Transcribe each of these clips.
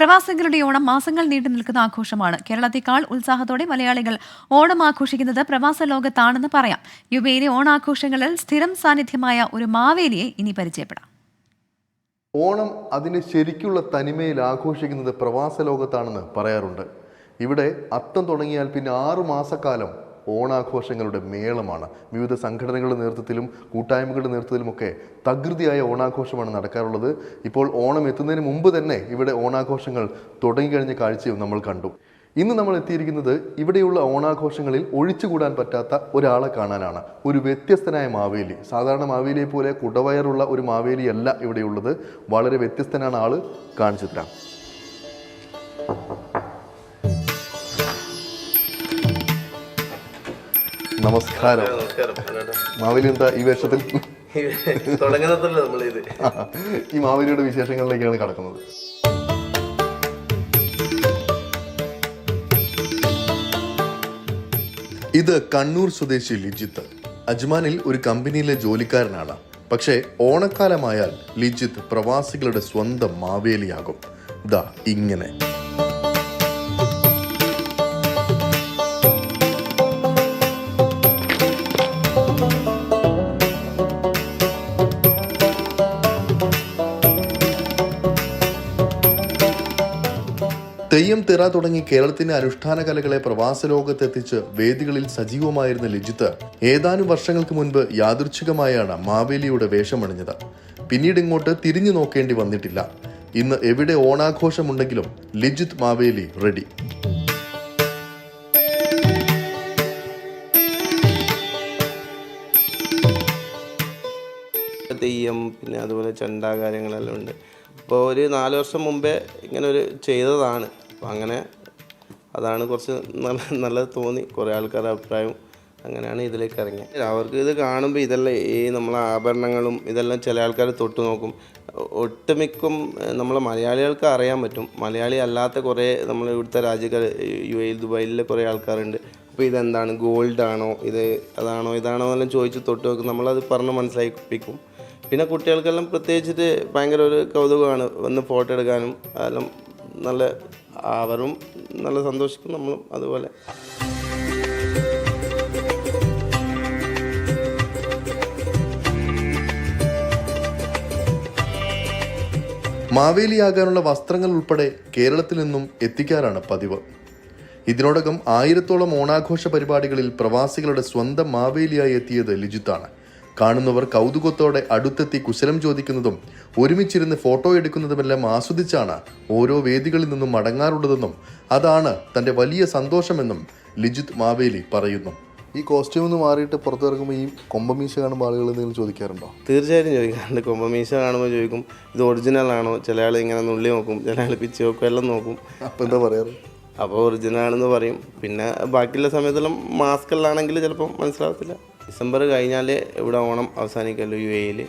പ്രവാസികളുടെ ഓണം മാസങ്ങൾ നീണ്ടു നിൽക്കുന്ന ആഘോഷമാണ്. കേരളത്തെക്കാൾ ഉത്സാഹത്തോടെ മലയാളികൾ ഓണം ആഘോഷിക്കുന്നത് പ്രവാസ ലോകത്താണെന്ന് പറയാം. യുഎഇയിലെ ഓണാഘോഷങ്ങളിൽ സ്ഥിരം സാന്നിധ്യമായ ഒരു മാവേലിയെ ഇനി പരിചയപ്പെടാം. ഓണം അതിന് ശരിക്കുള്ള തനിമയിൽ ആഘോഷിക്കുന്നത് പ്രവാസ ലോകത്താണെന്ന് പറയാറുണ്ട്. ഇവിടെ അത്തം തുടങ്ങിയാൽ പിന്നെ 6 മാസക്കാലം ഓണാഘോഷങ്ങളുടെ മേളമാണ്. വിവിധ സംഘടനകളുടെ നേതൃത്വത്തിലും കൂട്ടായ്മകളുടെ നേതൃത്വത്തിലുമൊക്കെ തകൃതിയായ ഓണാഘോഷമാണ് നടക്കാറുള്ളത്. ഇപ്പോൾ ഓണം എത്തുന്നതിന് മുമ്പ് തന്നെ ഇവിടെ ഓണാഘോഷങ്ങൾ തുടങ്ങിക്കഴിഞ്ഞ കാഴ്ചയും നമ്മൾ കണ്ടു. ഇന്ന് നമ്മൾ എത്തിയിരിക്കുന്നത് ഇവിടെയുള്ള ഓണാഘോഷങ്ങളിൽ ഒഴിച്ചുകൂടാൻ പറ്റാത്ത ഒരാളെ കാണാനാണ്. ഒരു വ്യത്യസ്തനായ മാവേലി. സാധാരണ മാവേലിയെ പോലെ കുടവയറുള്ള ഒരു മാവേലിയല്ല ഇവിടെയുള്ളത്. വളരെ വ്യത്യസ്തനാണ് ആള്. കാണിച്ചു തരാം. നമസ്കാരം. മാവേലി എന്താ ഈ വേഷത്തിൽ? ഈ മാവേലിയുടെ വിശേഷങ്ങളിലേക്കാണ് കടക്കുന്നത്. ഇത് കണ്ണൂർ സ്വദേശി ലിജിത്ത്. അജ്മാനിൽ ഒരു കമ്പനിയിലെ ജോലിക്കാരനാണ്. പക്ഷേ ഓണക്കാലമായാൽ ലിജിത്ത് പ്രവാസികളുടെ സ്വന്തം മാവേലിയാകും. ദാ ഇങ്ങനെ. തെയ്യം തിറ തുടങ്ങി കേരളത്തിന്റെ അനുഷ്ഠാന കലകളെ പ്രവാസ ലോകത്തെത്തിച്ച് വേദികളിൽ സജീവമായിരുന്ന ലിജിത്ത് ഏതാനും വർഷങ്ങൾക്ക് മുൻപ് യാദൃച്ഛികമായാണ് മാവേലിയുടെ വേഷമണിഞ്ഞത്. പിന്നീട് ഇങ്ങോട്ട് തിരിഞ്ഞു നോക്കേണ്ടി വന്നിട്ടില്ല. ഇന്ന് എവിടെ ഓണാഘോഷമുണ്ടെങ്കിലും ലിജിത്ത് മാവേലി റെഡി. തെയ്യം പിന്നെ അതുപോലെ ചെണ്ട കാര്യങ്ങളെല്ലാം ഉണ്ട്. അപ്പോൾ ഒരു 4 വർഷം മുമ്പേ ഇങ്ങനെ ഒരു ചെയ്തതാണ്. അപ്പോൾ അങ്ങനെ അതാണ് കുറച്ച് നല്ലത് തോന്നി. കുറേ ആൾക്കാരുടെ അഭിപ്രായവും അങ്ങനെയാണ് ഇതിലേക്ക് ഇറങ്ങിയത്. അവർക്ക് ഇത് കാണുമ്പോൾ ഇതെല്ലാം ഈ നമ്മളെ ആഭരണങ്ങളും ഇതെല്ലാം ചില ആൾക്കാർ തൊട്ട് നോക്കും. ഒട്ടുമിക്കും നമ്മളെ മലയാളികൾക്ക് അറിയാൻ പറ്റും. മലയാളി അല്ലാത്ത കുറേ നമ്മൾ ഇവിടുത്തെ രാജ്യക്കാർ യുഎഇ ദുബായിലെ കുറേ ആൾക്കാരുണ്ട്. അപ്പോൾ ഇതെന്താണ്, ഗോൾഡാണോ, ഇത് അതാണോ ഇതാണോ എന്നെല്ലാം ചോദിച്ച് തൊട്ട് നോക്കും. നമ്മളത് പറഞ്ഞ് മനസ്സിലാക്കിപ്പിക്കും. പിന്നെ കുട്ടികൾക്കെല്ലാം പ്രത്യേകിച്ചിട്ട് ഭയങ്കര ഒരു കൗതുകമാണ് വന്ന് ഫോട്ടോ എടുക്കാനും. എല്ലാം നല്ല അവരും നല്ല സന്തോഷിക്കും, നമ്മളും അതുപോലെ. മാവേലിയാകാനുള്ള വസ്ത്രങ്ങൾ ഉൾപ്പെടെ കേരളത്തിൽ നിന്നും എത്തിക്കാറാണ് പതിവ്. ഇതിനോടകം 1000-ഓളം ഓണാഘോഷ പരിപാടികളിൽ പ്രവാസികളുടെ സ്വന്തം മാവേലിയായി എത്തിയത് ലിജിത്താണ്. കാണുന്നവർ കൗതുകത്തോടെ അടുത്തെത്തി കുശലം ചോദിക്കുന്നതും ഒരുമിച്ചിരുന്ന് ഫോട്ടോ എടുക്കുന്നതുമെല്ലാം ആസ്വദിച്ചാണ് ഓരോ വേദികളിൽ നിന്നും മടങ്ങാറുള്ളതെന്നും അതാണ് തന്റെ വലിയ സന്തോഷമെന്നും ലിജിത്ത് മാവേലി പറയുന്നു. ഈ കോസ്റ്റ്യൂം ഒന്ന് മാറിയിട്ട് പുറത്തിറങ്ങുമ്പോൾ ഈ കൊമ്പമീശ കാണുമ്പോൾ ആളുകൾ എന്തെങ്കിലും ചോദിക്കാറുണ്ടോ? തീർച്ചയായിട്ടും ചോദിക്കാറുണ്ട്. കൊമ്പമീശ കാണുമ്പോൾ ചോദിക്കും ഇത് ഒറിജിനൽ ആണോ. ചില ആൾ ഇങ്ങനെ നുള്ളി നോക്കും, ചില ആൾ പിച്ച് നോക്കും, എല്ലാം നോക്കും. അപ്പോൾ എന്താ പറയാറ്? അപ്പോൾ ഒറിജിനൽ ആണെന്ന് പറയും. പിന്നെ ബാക്കിയുള്ള സമയത്തെല്ലാം മാസ്കിലാണെങ്കിൽ ചിലപ്പോൾ മനസ്സിലാവത്തില്ല. ഡിസംബർ കഴിഞ്ഞാൽ ഇവിടെ ഓണം അവസാനിക്കുമല്ലോ യുഎഇയിൽ.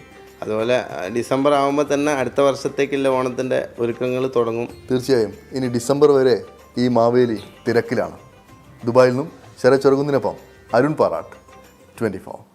അതുപോലെ ഡിസംബർ ആകുമ്പോൾ തന്നെ അടുത്ത വർഷത്തേക്കുള്ള ഓണത്തിൻ്റെ ഒരുക്കങ്ങൾ തുടങ്ങും. തീർച്ചയായും ഇനി ഡിസംബർ വരെ ഈ മാവേലി തിരക്കിലാണ്. ദുബായിൽ നിന്നും ശരത് ചെറുകുന്നിനൊപ്പം അരുൺ പാറാട്ട്, 24.